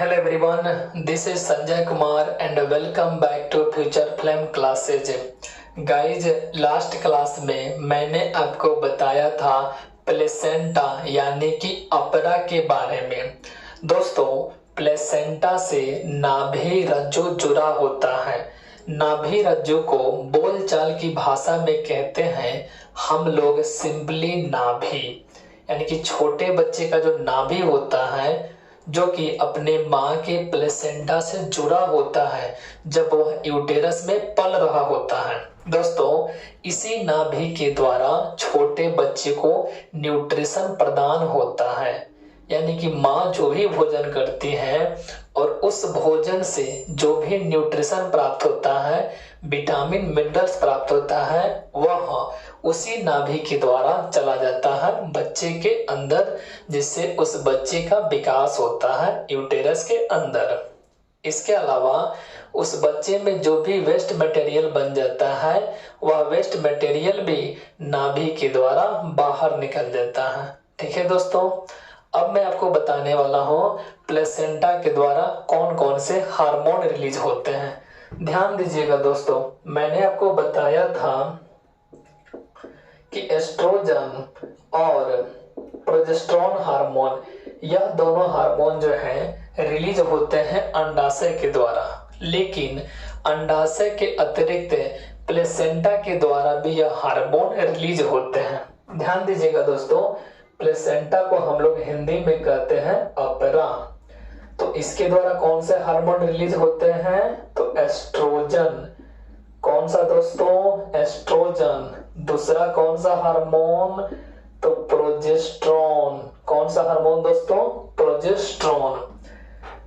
Hello everyone, this is Sanjay Kumar and welcome back to Future Film Classes. Guys last class में मैंने आपको बताया था placenta यानी कि अपरा के बारे में। दोस्तों, प्लेसेंटा से नाभि रज्जु जुड़ा होता है। नाभि रज्जु को बोलचाल की भाषा में कहते हैं हम लोग सिंपली नाभि, यानी कि छोटे बच्चे का जो नाभि होता है जो कि अपने माँ के प्लेसेंटा से जुड़ा होता है जब वह यूटेरस में पल रहा होता है। दोस्तों, इसी नाभि के द्वारा छोटे बच्चे को न्यूट्रिशन प्रदान होता है, यानी कि माँ जो भी भोजन करती है और उस भोजन से जो भी न्यूट्रिशन प्राप्त होता है, विटामिन मिनरल्स प्राप्त होता है, वह उसी नाभि के द्वारा चला जाता है बच्चे के अंदर, जिससे उस बच्चे का विकास होता है यूटेरस के अंदर। इसके अलावा उस बच्चे में जो भी वेस्ट मटेरियल बन जाता है वह वेस्ट मटेरियल भी नाभि के द्वारा बाहर निकल जाता है। ठीक है दोस्तों, अब मैं आपको बताने वाला हूँ प्लेसेंटा के द्वारा कौन कौन से हार्मोन रिलीज होते हैं। ध्यान दीजिएगा दोस्तों, मैंने आपको बताया था कि एस्ट्रोजन और प्रोजेस्टेरोन हार्मोन, यह दोनों हार्मोन जो हैं रिलीज होते हैं अंडाशय के द्वारा, लेकिन अंडाशय के अतिरिक्त प्लेसेंटा के द्वारा भी यह हार्मोन रिलीज होते हैं। ध्यान दीजिएगा दोस्तों, प्लेसेंटा को हम लोग हिंदी में कहते हैं अपरा। तो इसके द्वारा कौन से हार्मोन रिलीज होते हैं? तो एस्ट्रोजन। कौन सा दोस्तों? एस्ट्रोजन। दूसरा कौन सा हार्मोन? तो प्रोजेस्टेरोन। कौन सा हार्मोन दोस्तों? प्रोजेस्टेरोन।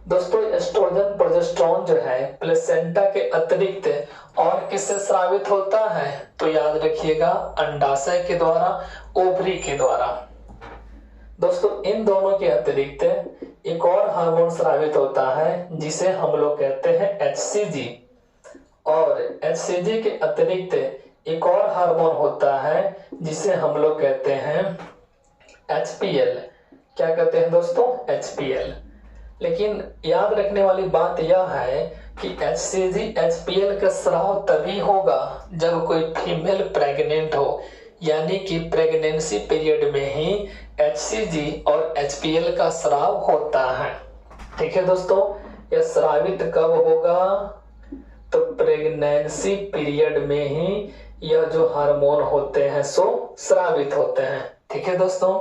दोस्तों, एस्ट्रोजन प्रोजेस्टेरोन जो है प्लेसेंटा के अतिरिक्त और किससे स्रावित होता है? तो याद रखिएगा, अंडाशय के द्वारा, ओवरी के द्वारा। दोस्तों, इन दोनों के अतिरिक्त एक और हार्मोन स्रावित होता है जिसे हम लोग कहते हैं HCG, और HCG के अतिरिक्त एक और हार्मोन होता है जिसे हम लोग कहते हैं HPL। क्या कहते हैं दोस्तों? HPL। लेकिन याद रखने वाली बात यह है कि HCG HPL का स्राव तभी होगा जब कोई फीमेल प्रेग्नेंट हो, यानी कि प्रेगनेंसी पीरियड में ही HCG और HPL का स्राव होता है। ठीक है दोस्तों, यह स्रावित कब होगा? तो प्रेगनेंसी पीरियड में ही यह जो हार्मोन होते हैं सो स्रावित होते हैं। ठीक है दोस्तों,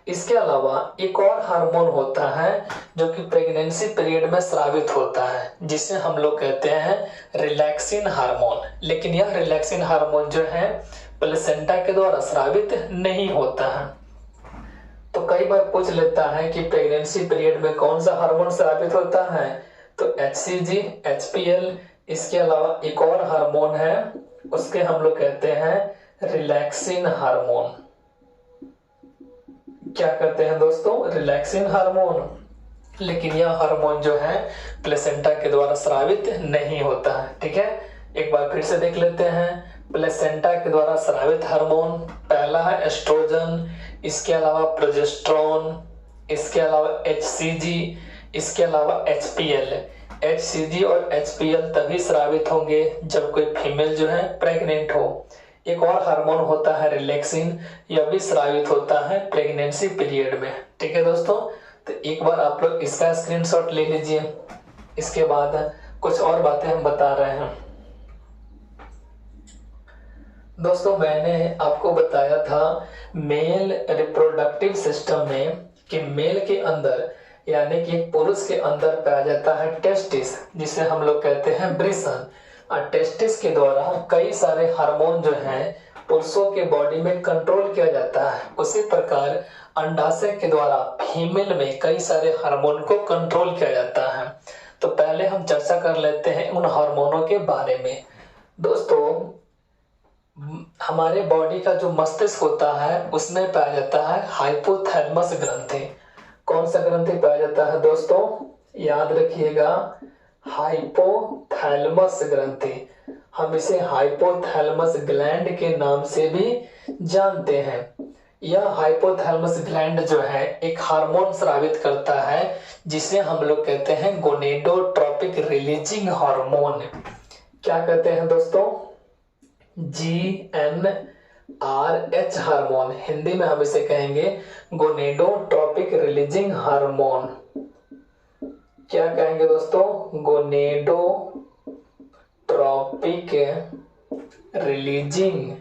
इसके अलावा एक और हार्मोन होता है जो कि प्रेगनेंसी पीरियड में स्रावित होता है, जिसे हम लोग कहते हैं रिलैक्सिन हार्मोन। लेकिन यह रिलैक्सिन हार्मोन जो है प्लेसेंटा के द्वारा स्रावित नहीं होता है। तो कई बार पूछ लेता है कि प्रेगनेंसी पीरियड में कौन सा हार्मोन स्रावित होता है? तो HCG HPL। इसके अलावा एक और हार्मोन है, उसके हम लोग कहते हैं रिलैक्सिन हार्मोन। क्या कहते हैं दोस्तों? Relaxin hormone. लेकिन यह हार्मोन जो है प्लेसेंटा के द्वारा स्रावित नहीं होता है। ठीक है, एक बार फिर से देख लेते हैं। प्लेसेंटा के द्वारा स्रावित हार्मोन पहला है एस्ट्रोजन, इसके अलावा प्रोजेस्टेरोन, इसके अलावा HCG, इसके अलावा HPL। HCG और HPL तभी स्रावित होंगे जब कोई फीमेल जो है प्रेग्नेंट हो। एक और हार्मोन होता है रिलैक्सिन, यह भी स्रावित होता है प्रेगनेंसी पीरियड में। ठीक है दोस्तों, तो एक बार आप लोग इसका स्क्रीनशॉट ले लीजिए। इसके बाद कुछ और बातें हम बता रहे हैं। दोस्तों, मैंने आपको बताया था मेल रिप्रोडक्टिव सिस्टम में कि मेल के अंदर, यानी कि पुरुष के अंदर पाया जाता है टेस्टिस, जिसे हम लोग कहते हैं वृषण। और टेस्टिस के द्वारा कई सारे हार्मोन जो हैं पुरुषों के बॉडी में कंट्रोल किया जाता है। उसी प्रकार अंडाशय के द्वारा फीमेल में कई सारे हार्मोन को कंट्रोल किया जाता है। तो पहले हम चर्चा कर लेते हैं उन हार्मोनों के बारे में। दोस्तों, हमारे बॉडी का जो मस्तिष्क होता है उसमें पाया जाता है हाइपोथैलेमस ग्रंथि। कौन सा ग्रंथि पाया जाता है दोस्तों? याद रखिएगा, हाइपोथैलेमस ग्रंथि। हम इसे हाइपोथैलेमस ग्लैंड के नाम से भी जानते हैं। यह हाइपोथैलेमस ग्लैंड जो है एक हार्मोन स्रावित करता है जिसे हम लोग कहते हैं गोनेडोट्रोपिक रिलीजिंग हार्मोन। क्या कहते हैं दोस्तों? GnRH hormone. हिंदी में हम इसे कहेंगे गोनेडोट्रोपिक रिलीजिंग हार्मोन। क्या कहेंगे दोस्तों? Gonadotropic releasing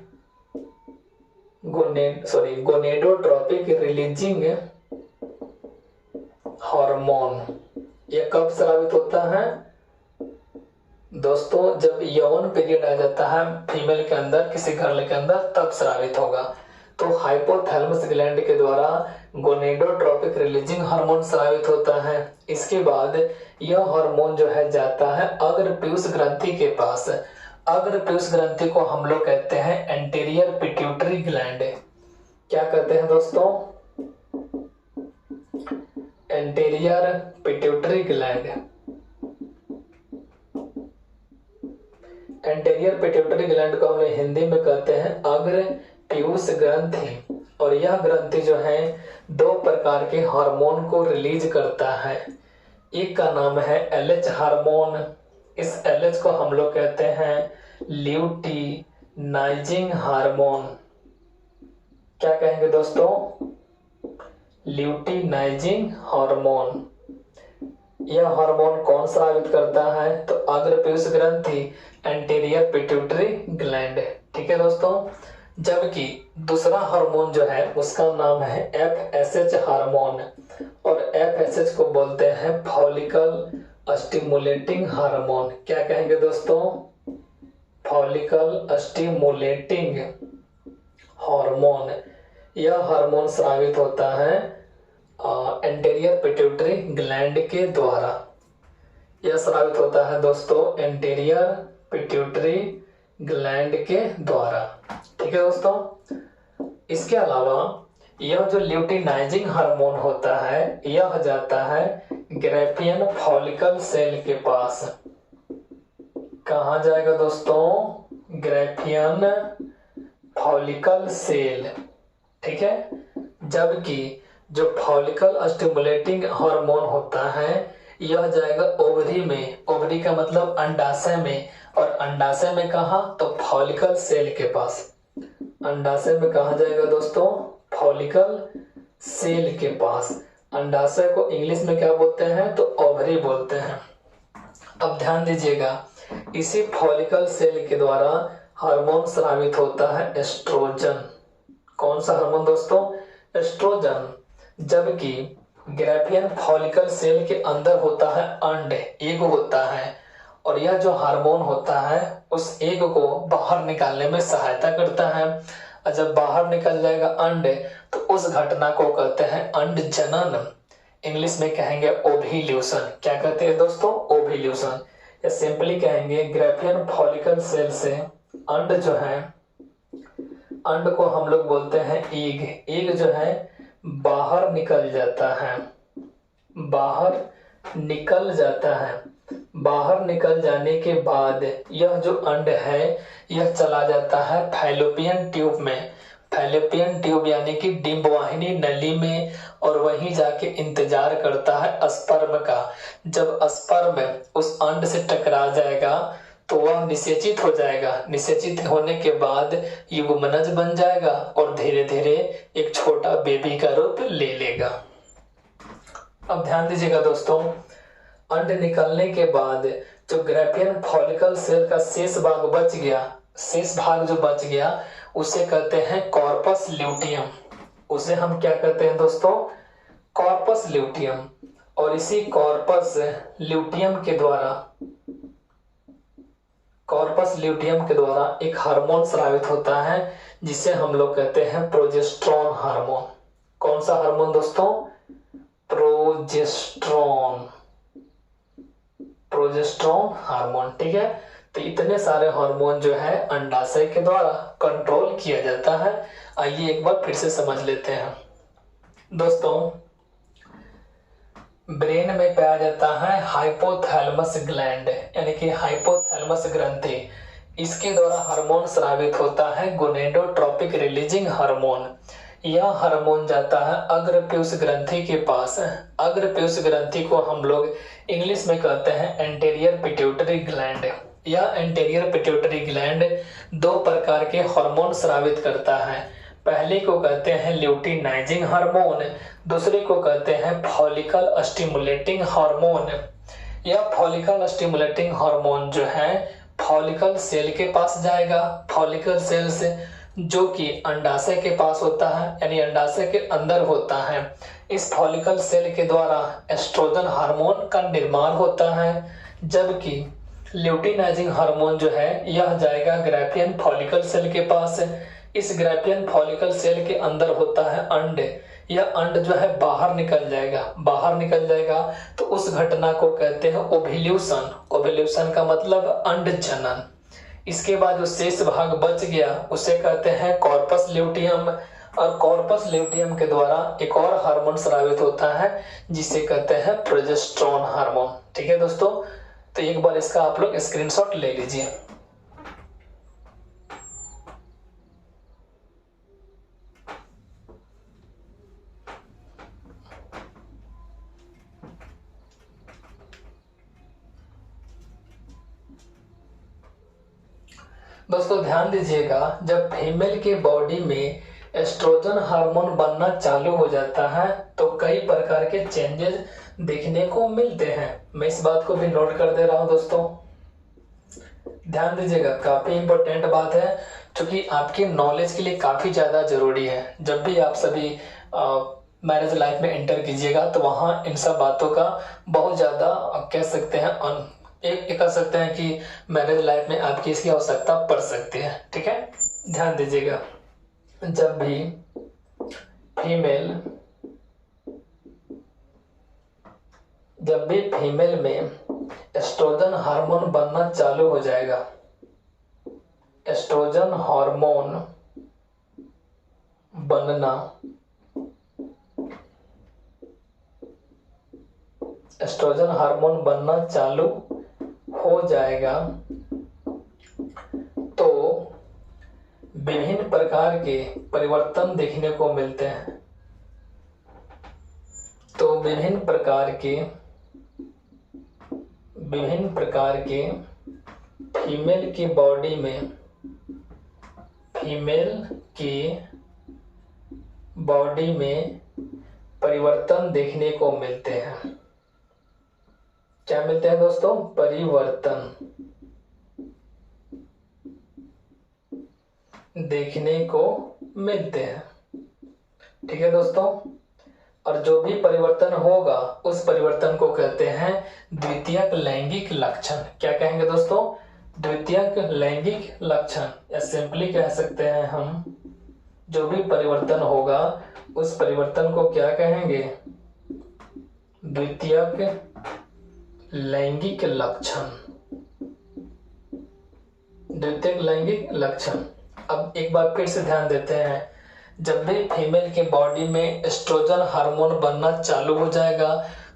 gonadotropic releasing hormone. यह कब स्रावित होता है दोस्तों? जब यौन पीरियड आ जाता है फीमेल के अंदर, किसी गर्ल के अंदर, तब स्रावित होगा। तो हाइपोथैलेमस ग्लैंड के द्वारा गोनेडोट्रोपिक रिलीजिंग हार्मोन स्रावित होता है। इसके बाद यह हार्मोन जो है जाता है अग्र पीयूष ग्रंथि के पास। अग्र पीयूष ग्रंथि को हम लोग कहते हैं एंटीरियर पिट्यूटरी ग्लैंड। क्या कहते हैं दोस्तों? Anterior pituitary gland. Anterior pituitary gland को हम हिंदी में कहते हैं अग्र पीयूष ग्रंथि। और यह ग्रंथि जो है दो प्रकार के हार्मोन को रिलीज करता है। एक का नाम है LH हार्मोन। इस LH को हम लोग कहते हैं ल्यूटिनाइजिंग हार्मोन। क्या कहेंगे दोस्तों? Luteinizing hormone. यह हार्मोन कौन स्रावित करता है? तो अग्र पीयूष ग्रंथि, एंटीरियर पिट्यूटरी ग्लैंड। ठीक है दोस्तों। जबकि दूसरा हार्मोन जो है उसका नाम है FSH हार्मोन। और FSH को बोलते हैं फॉलिकल स्टिमुलेटिंग हार्मोन। क्या कहेंगे दोस्तों? Follicle stimulating hormone. यह हार्मोन स्रावित होता है एंटीरियर पिट्यूटरी ग्लैंड के द्वारा। यह स्रावित होता है दोस्तों एंटीरियर पिट्यूटरी ग्लैंड के द्वारा। ठीक है दोस्तों। इसके अलावा यह जो ल्यूटिनाइजिंग हार्मोन होता है यह जाता है ग्रैफियन फॉलिकल सेल के पास। कहा जाएगा दोस्तों? ग्रैफियन फॉलिकल सेल। ठीक है। जबकि जो फॉलिकल स्टिमुलेटिंग हार्मोन होता है यह जाएगा ओवरी में। ओवरी का मतलब अंडाशय में। और अंडाशय में कहा? तो फॉलिकल सेल के पास। अंडाशय में कहा जाएगा दोस्तों? फॉलिकल सेल के पास। अंडाशय को इंग्लिश में क्या बोलते हैं? तो ओवरी बोलते हैं। अब ध्यान दीजिएगा, इसी फॉलिकल सेल के द्वारा हार्मोन स्रावित होता है एस्ट्रोजन। कौन सा हार्मोन दोस्तों? एस्ट्रोजन। जबकि ग्रैफियन फॉलिकल सेल के अंदर होता है अंड, एग होता है। और यह जो हार्मोन होता है उस एग को बाहर निकालने में सहायता करता है। और जब बाहर निकल जाएगा अंड तो उस घटना को कहते हैं अंड जनन। इंग्लिश में कहेंगे ओव्यूलेशन। क्या कहते हैं दोस्तों? ओव्यूलेशन। या सिंपली कहेंगे ग्रैफियन फॉलिकल सेल से अंड जो है, अंड को हम लोग बोलते हैं एग। एग जो है बाहर निकल जाता है, बाहर निकल जाता है। बाहर निकल जाने के बाद यह जो अंड है यह चला जाता है फैलोपियन ट्यूब में। फैलोपियन ट्यूब यानी कि डिंबवाहिनी नली में। और वहीं जाके इंतजार करता है स्पर्म का। जब स्पर्म उस अंड से टकरा जाएगा तो वह निषेचित हो जाएगा। निषेचित होने के बाद युग्मनज बन जाएगा और धीरे धीरे एक छोटा बेबी का रूप ले लेगा। अब ध्यान दीजिएगा दोस्तों, अंड निकलने के बाद जो ग्रैफियन फॉलिकल सेल का शेष भाग बच गया, शेष भाग जो बच गया उसे कहते हैं कॉर्पस ल्यूटियम। उसे हम क्या कहते हैं दोस्तों? Corpus luteum. और इसी कॉर्पस ल्यूटियम के द्वारा एक हार्मोन स्रावित होता है जिसे हम लोग कहते हैं प्रोजेस्टेरॉन हार्मोन। कौन सा हार्मोन दोस्तों? Progesterone hormone. ठीक है। तो इतने सारे हार्मोन जो है अंडाशय के द्वारा कंट्रोल किया जाता है। आइए एक बार फिर से समझ लेते हैं दोस्तों। ब्रेन में पाया जाता है हाइपोथैलेमस ग्लैंड यानी कि हाइपोथैलेमस ग्रंथि। इसके द्वारा हार्मोन स्रावित होता है गोनेडोट्रोपिक रिलीजिंग हार्मोन। यह हार्मोन जाता है अग्रपीयूष ग्रंथि के पास। अग्रपीयूष ग्रंथि को हम लोग इंग्लिश में कहते हैं एंटीरियर पिट्यूटरी ग्लैंड। यह एंटीरियर पिट्यूटरी ग्लैंड दो प्रकार के हार्मोन स्रावित करता है। पहले को कहते हैं ल्यूटिनाइजिंग हार्मोन, दूसरे को कहते हैं फॉलिकल स्टिमुलेटिंग हार्मोन। यह फॉलिकल स्टिमुलेटिंग हार्मोन जो है फॉलिकल सेल के पास जाएगा। फॉलिकल सेल से जो कि अंडाशय के पास होता है, यानी अंडाशय के अंदर होता है। इस फॉलिकल सेल के द्वारा एस्ट्रोजन हार्मोन का निर्माण होता है, जबकि ल्यूटिनाइजिंग हार्मोन जो है यह जाएगा ग्रैफियन फॉलिकल सेल के पास। इस ग्रैफियन फॉलिकल सेल के अंदर होता है अंड। यह अंड जो है बाहर निकल जाएगा तो उस घटना को कहते हैं ओव्यूल्यूशन। ओव्यूल्यूशन का मतलब अंड जनन। इसके बाद जो शेष भाग बच गया उसे कहते हैं कॉर्पस ल्यूटियम, और कॉर्पस ल्यूटियम के द्वारा एक और हार्मोन स्रावित होता है जिसे कहते हैं प्रोजेस्टेरोन हार्मोन। ठीक है दोस्तों, तो एक बार इसका आप लोग स्क्रीनशॉट ले लीजिए। दोस्तों ध्यान दीजिएगा, जब फीमेल के बॉडी में एस्ट्रोजन हार्मोन बनना चालू हो जाता है तो कई प्रकार के चेंजेस देखने को मिलते हैं। मैं इस बात को भी नोट कर दे रहा हूं दोस्तों, ध्यान दीजिएगा, काफी इंपॉर्टेंट बात है क्योंकि आपकी नॉलेज के लिए काफी ज्यादा जरूरी है। जब भी आप सभी मैरिज लाइफ में एंटर कीजिएगा तो वहां इन सब बातों का बहुत ज्यादा कह सकते हैं एक कह सकते हैं कि मैरिज लाइफ में आपकी इसकी आवश्यकता पड़ सकती है। ठीक है, ध्यान दीजिएगा, जब भी फीमेल में एस्ट्रोजन हार्मोन बनना चालू हो जाएगा, एस्ट्रोजन हार्मोन बनना चालू हो जाएगा तो विभिन्न प्रकार के परिवर्तन देखने को मिलते हैं। तो विभिन्न प्रकार के फीमेल की बॉडी में परिवर्तन देखने को मिलते हैं। क्या मिलते हैं दोस्तों? परिवर्तन देखने को मिलते हैं। ठीक है दोस्तों, और जो भी परिवर्तन होगा उस परिवर्तन को कहते हैं द्वितीयक लैंगिक लक्षण। क्या कहेंगे दोस्तों? द्वितीयक लैंगिक लक्षण, या सिंपली कह सकते हैं हम, जो भी परिवर्तन होगा उस परिवर्तन को क्या कहेंगे? द्वितीयक लैंगिक लक्षण। द्वितीयक लैंगिक लक्षण। अब एक बार फिर से ध्यान देते हैं, जब भी फीमेल के बॉडी में एस्ट्रोजन हार्मोन बनना चालू हो जाएगा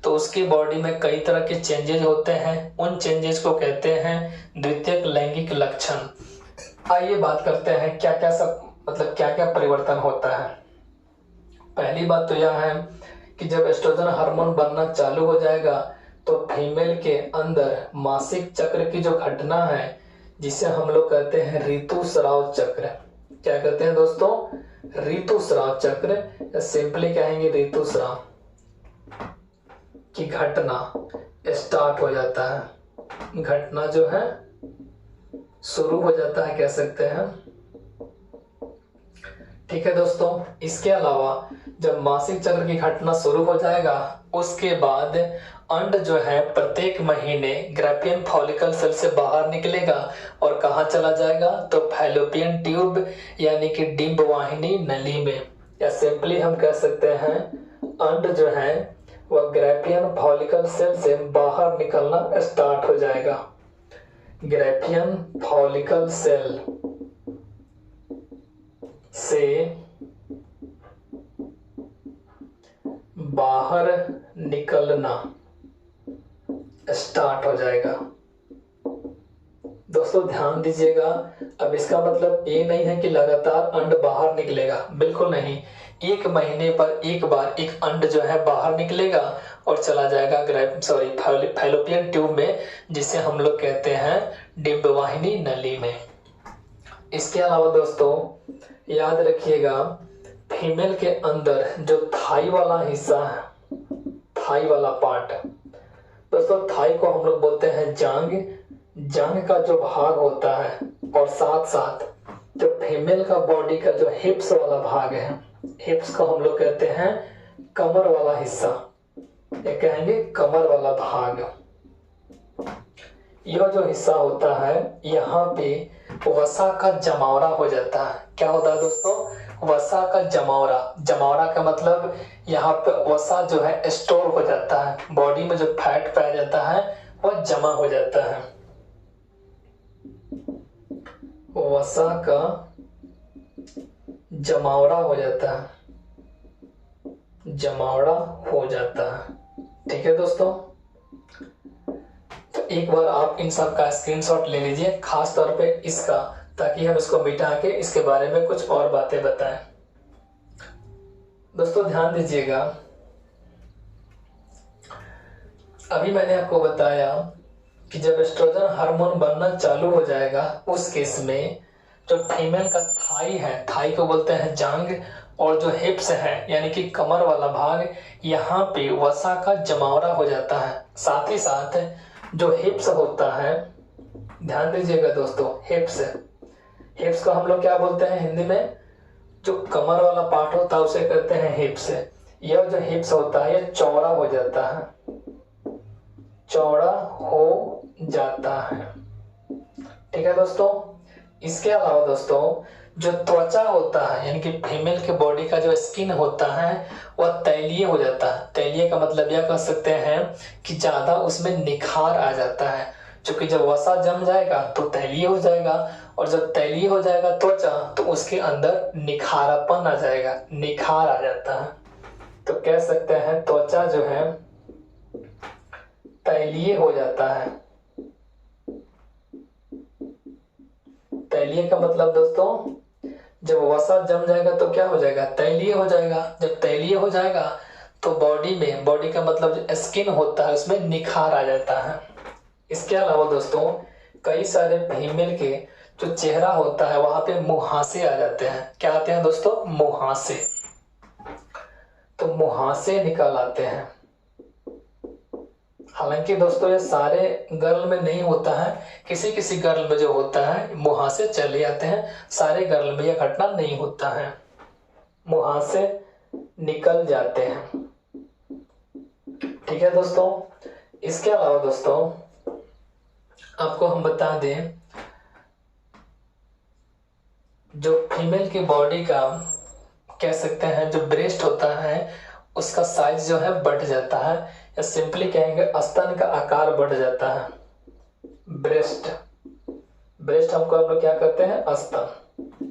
तो उसकी बॉडी में कई तरह के चेंजेस होते हैं। उन चेंजेस को कहते हैं द्वितीयक लैंगिक लक्षण। आइए बात करते हैं क्या क्या परिवर्तन होता है। पहली बात तो यह है कि जब एस्ट्रोजन हार्मोन बनना चालू हो जाएगा तो फीमेल के अंदर मासिक चक्र की जो घटना है जिसे हम लोग कहते हैं ऋतुस्राव चक्र। क्या कहते हैं दोस्तों? ऋतुस्राव चक्र, सिंपली कहेंगे ऋतुस्राव की घटना स्टार्ट हो जाता है। घटना जो है शुरू हो जाता है, कह सकते हैं। ठीक है दोस्तों, इसके अलावा जब मासिक चक्र की घटना शुरू हो जाएगा उसके बाद अंड जो है प्रत्येक महीने ग्रैफियन फॉलिकल सेल से बाहर निकलेगा और कहाँ चला जाएगा? तो फैलोपियन ट्यूब यानी कि डिंब वाहिनी नली में, या सिंपली हम कह सकते हैं अंड जो है वह ग्रैफियन फॉलिकल सेल से बाहर निकलना स्टार्ट हो जाएगा। ग्रैफियन फॉलिकल सेल से बाहर निकलना स्टार्ट हो जाएगा। दोस्तों ध्यान दीजिएगा, अब इसका मतलब ये नहीं है कि लगातार अंड बाहर निकलेगा, बिल्कुल नहीं। 1 महीने पर एक बार एक अंड जो है बाहर निकलेगा और चला जाएगा फैलोपियन ट्यूब में, जिसे हम लोग कहते हैं डिंबवाहिनी नली में। इसके अलावा दोस्तों याद रखिएगा, फीमेल के अंदर जो थाई वाला हिस्सा है, थाई वाला पार्ट, दोस्तों थाई को हम लोग बोलते हैं जांग। जांग का जो भाग होता है और साथ साथ जो फीमेल का बॉडी का जो हिप्स वाला भाग है, हिप्स को हम लोग कहते हैं कमर वाला हिस्सा, ये कहेंगे कमर वाला भाग। यह जो हिस्सा होता है यहाँ पे वसा का जमावड़ा हो जाता है। क्या होता है दोस्तों? वसा का जमावड़ा। जमावड़ा का मतलब यहाँ पे वसा जो है स्टोर हो जाता है, बॉडी में जो फैट पाया जाता है वह जमा हो जाता है। वसा का जमावड़ा हो जाता है, जमावड़ा हो जाता है। ठीक है दोस्तों, तो एक बार आप इन सब का स्क्रीनशॉट ले लीजिए, खास तौर पे इसका, ताकि हम इसको मिटा के इसके बारे में कुछ और बातें बताएं। दोस्तों ध्यान दीजिएगा, अभी मैंने आपको बताया कि जब एस्ट्रोजन हार्मोन बनना चालू हो जाएगा उस केस में जो फीमेल का थाई है, थाई को बोलते हैं जांग, और जो हिप्स है यानी कि कमर वाला भाग, यहाँ पे वसा का जमावड़ा हो जाता है। साथ ही साथ जो हिप्स होता है, ध्यान दीजिएगा दोस्तों, हिप्स, हिप्स को हम लोग क्या बोलते हैं हिंदी में? जो कमर वाला पार्ट होता है उसे कहते हैं हिप्स। यह जो हिप्स होता है यह चौड़ा हो जाता है, चौड़ा हो जाता है। ठीक है दोस्तों, इसके अलावा दोस्तों जो त्वचा होता है यानी कि फीमेल के बॉडी का जो स्किन होता है वह तैलीय हो जाता है। तैलीय का मतलब यह कह सकते हैं कि ज्यादा उसमें निखार आ जाता है, क्योंकि जब वसा जम जाएगा तो तैलीय हो जाएगा, और जब तैलीय हो जाएगा त्वचा तो उसके अंदर निखारापन आ जाएगा, निखार आ जाता है। तो कह सकते हैं त्वचा जो है तैलीय हो जाता है। तैलीय का मतलब दोस्तों जब वसा जम जाएगा तो क्या हो जाएगा? तैलीय हो जाएगा। जब तैलीय हो जाएगा तो बॉडी में, बॉडी का मतलब जो स्किन होता है उसमें निखार आ जाता है। इसके अलावा दोस्तों कई सारे फीमेल के जो चेहरा होता है वहां पे मुहासे आ जाते हैं। क्या आते हैं दोस्तों? मुहासे। तो मुहासे निकल आते हैं। हालांकि दोस्तों ये सारे गर्ल में नहीं होता है, किसी किसी गर्ल में जो होता है मुहासे चले आते हैं, सारे गर्ल में यह घटना नहीं होता है, मुहासे निकल जाते हैं। ठीक है दोस्तों, इसके अलावा दोस्तों आपको हम बता दें, जो फीमेल की बॉडी का कह सकते हैं जो ब्रेस्ट होता है उसका साइज जो है बढ़ जाता है, या सिंपली कहेंगे स्तन का आकार बढ़ जाता है। ब्रेस्ट, ब्रेस्ट हमको हम लोग क्या कहते हैं? स्तन।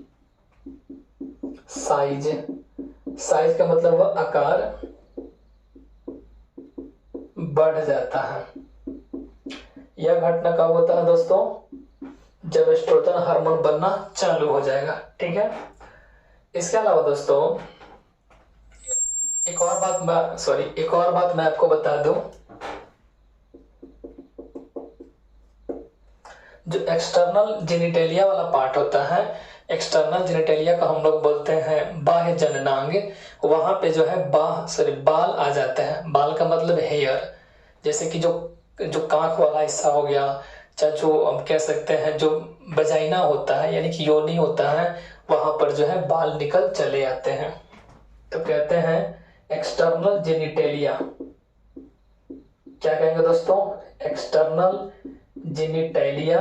साइज, साइज का मतलब वह आकार बढ़ जाता है। यह घटना कब होता है दोस्तों? जब एस्ट्रोजन हार्मोन बनना चालू हो जाएगा। ठीक है, इसके अलावा दोस्तों एक और बात मैं आपको बता दूं, जो एक्सटर्नल जेनिटेलिया वाला पार्ट होता है, एक्सटर्नल जेनिटेलिया का हम लोग बोलते हैं बाह्य जननांग, वहां पे जो है बाल आ जाते हैं। बाल का मतलब हेयर, जैसे कि जो कांख वाला हिस्सा हो गया, चाहे जो हम कह सकते हैं जो वजाइना होता है यानी कि योनि होता है, वहां पर जो है बाल निकल चले आते हैं। तो कहते हैं एक्सटर्नल जेनिटेलिया। क्या कहेंगे दोस्तों? एक्सटर्नल जेनिटेलिया,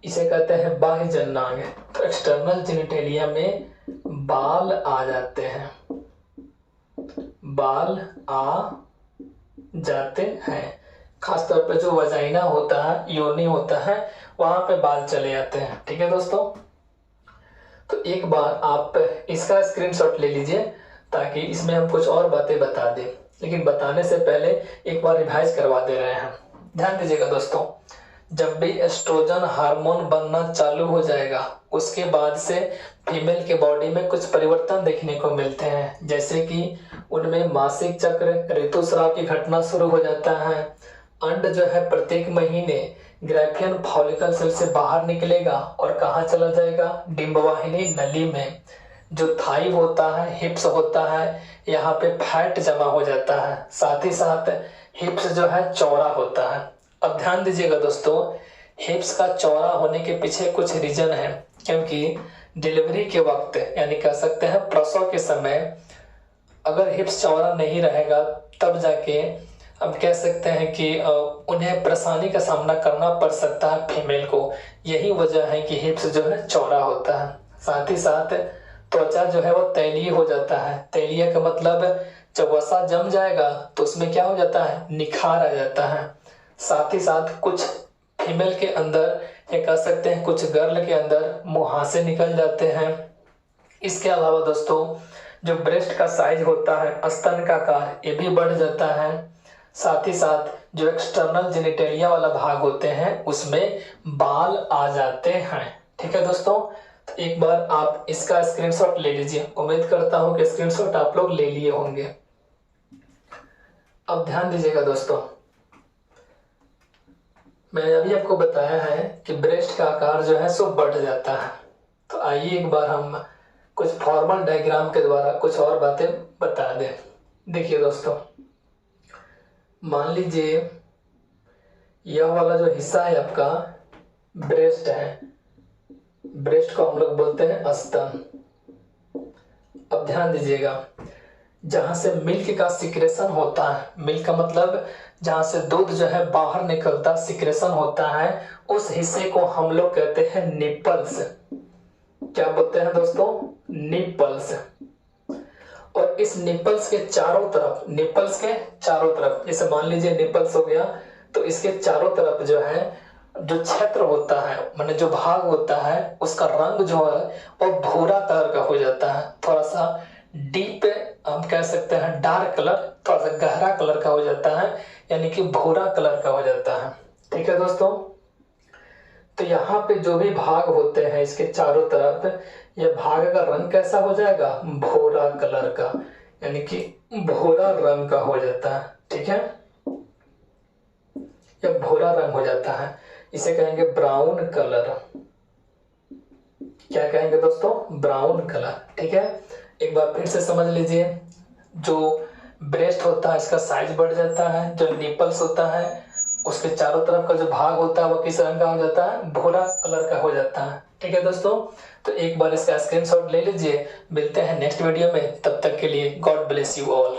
इसे कहते हैं बाह्य जननांग। तो एक्सटर्नल जेनिटेलिया में बाल आ जाते हैं, बाल आ जाते हैं। खासतौर पे जो वजाइना होता है, योनि होता है, वहां पे बाल चले आते हैं। ठीक है दोस्तों, तो एक बार आप इसका स्क्रीनशॉट ले लीजिए ताकि इसमें हम कुछ और बातें बता दें, लेकिन बताने से पहले एक बार रिवाइज करवा दे रहे हैं। ध्यान दीजिएगा दोस्तों, जब भी एस्ट्रोजन हार्मोन बनना चालू हो जाएगा उसके बाद से फीमेल के बॉडी में कुछ परिवर्तन देखने को मिलते हैं, जैसे कि उनमें मासिक चक्र, ऋतुस्राव की घटना शुरू हो जाता है। अंड जो है प्रत्येक महीने ग्राफियन फॉलिकल सेल से बाहर निकलेगा और कहाँ चला जाएगा, डिंबवाहिनी नली में। जो थाई होता है, हिप्स होता है, यहाँ पे फैट जमा हो जाता है। साथ ही साथ हिप्स जो है चौड़ा होता है। अब ध्यान दीजिएगा दोस्तों, हिप्स का चौड़ा होने के पीछे कुछ रीजन है, क्योंकि डिलीवरी के वक्त यानी कह सकते हैं प्रसव के समय अगर हिप्स चौड़ा नहीं रहेगा तब जाके हम कह सकते हैं कि उन्हें परेशानी का सामना करना पड़ सकता है फीमेल को। यही वजह है कि हिप्स जो है चौड़ा होता है। साथ ही साथ त्वचा जो है वो तैलीय हो जाता है। तैलीय का मतलब जब वसा जम जाएगा तो उसमें क्या हो जाता है, निखार आ जाता है। साथ ही साथ कुछ फीमेल के अंदर या कह सकते हैं कुछ गर्ल के अंदर मुहासे निकल जाते हैं। इसके अलावा दोस्तों जो ब्रेस्ट का साइज होता है, स्तन का आकार, ये भी बढ़ जाता है। साथ ही साथ जो एक्सटर्नल जेनिटेलिया वाला भाग होते हैं उसमें बाल आ जाते हैं। ठीक है दोस्तों, तो एक बार आप इसका स्क्रीनशॉट ले लीजिए। उम्मीद करता हूं कि स्क्रीनशॉट आप लोग ले लिए होंगे। अब ध्यान दीजिएगा दोस्तों, मैंने अभी आपको बताया है कि ब्रेस्ट का आकार जो है सो बढ़ जाता है। तो आइए एक बार हम कुछ फॉर्मल डायग्राम के द्वारा कुछ और बातें बता दें। देखिए दोस्तों, मान लीजिए यह वाला जो हिस्सा है आपका ब्रेस्ट है, ब्रेस्ट को हम लोग बोलते हैं स्तन। अब ध्यान दीजिएगा, जहां से मिल्क का सिक्रेशन होता है, मिल्क का मतलब जहां से दूध जो है बाहर निकलता, सिक्रेशन होता है, उस हिस्से को हम लोग कहते हैं निपल्स। क्या बोलते हैं दोस्तों, निपल्स। और इस निपल्स के चारों तरफ, निपल्स के चारों तरफ, जैसे मान लीजिए निपल्स हो गया तो इसके चारों तरफ जो है जो क्षेत्र होता है, माने जो भाग होता है, उसका रंग जो है वो भूरा कलर का हो जाता है। थोड़ा सा डीप हम कह सकते हैं डार्क कलर, थोड़ा सा गहरा कलर का हो जाता है, यानी कि भूरा कलर का हो जाता है। ठीक है दोस्तों, तो यहाँ पे जो भी भाग होते हैं इसके चारों तरफ, यह भाग का रंग कैसा हो जाएगा, भूरा कलर का, यानी कि भूरा रंग का हो जाता है। ठीक है, यह भूरा रंग हो जाता है, इसे कहेंगे ब्राउन कलर। क्या कहेंगे दोस्तों, ब्राउन कलर। ठीक है, एक बार फिर से समझ लीजिए, जो ब्रेस्ट होता है इसका साइज बढ़ जाता है, जो निपल्स होता है उसके चारों तरफ का जो भाग होता है वो किस रंग का हो जाता है, भूरा कलर का हो जाता है। ठीक है दोस्तों, तो एक बार इसका स्क्रीनशॉट ले लीजिए। मिलते हैं नेक्स्ट वीडियो में, तब तक के लिए गॉड ब्लेस यू ऑल।